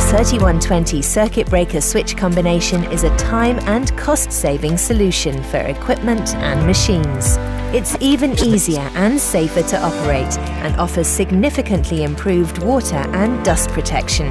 3120 circuit breaker switch combination is a time and cost-saving solution for equipment and machines. It's even easier and safer to operate and offers significantly improved water and dust protection.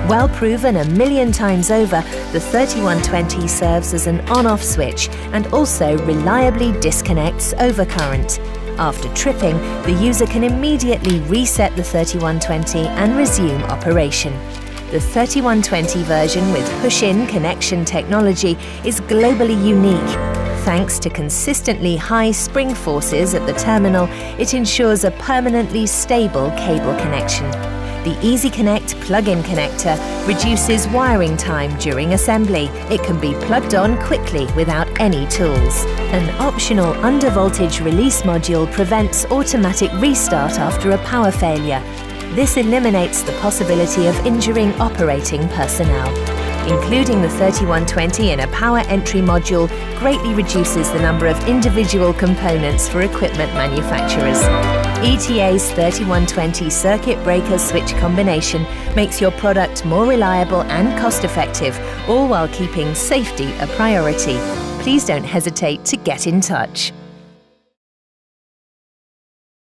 Well proven a million times over, the 3120 serves as an on-off switch and also reliably disconnects overcurrent. After tripping, the user can immediately reset the 3120 and resume operation. The 3120 version with Pushin Connection technology is globally unique. Thanks to consistently high spring forces at the terminal, it ensures a permanently stable cable connection. The Easy Connect plug-in connector reduces wiring time during assembly. It can be plugged on quickly without any tools. An optional undervoltage release module prevents automatic restart after a power failure. This eliminates the possibility of injuring operating personnel. Including the 3120 in a power entry module greatly reduces the number of individual components for equipment manufacturers. ETA's 3120 circuit breaker switch combination makes your product more reliable and cost-effective, all while keeping safety a priority. Please don't hesitate to get in touch.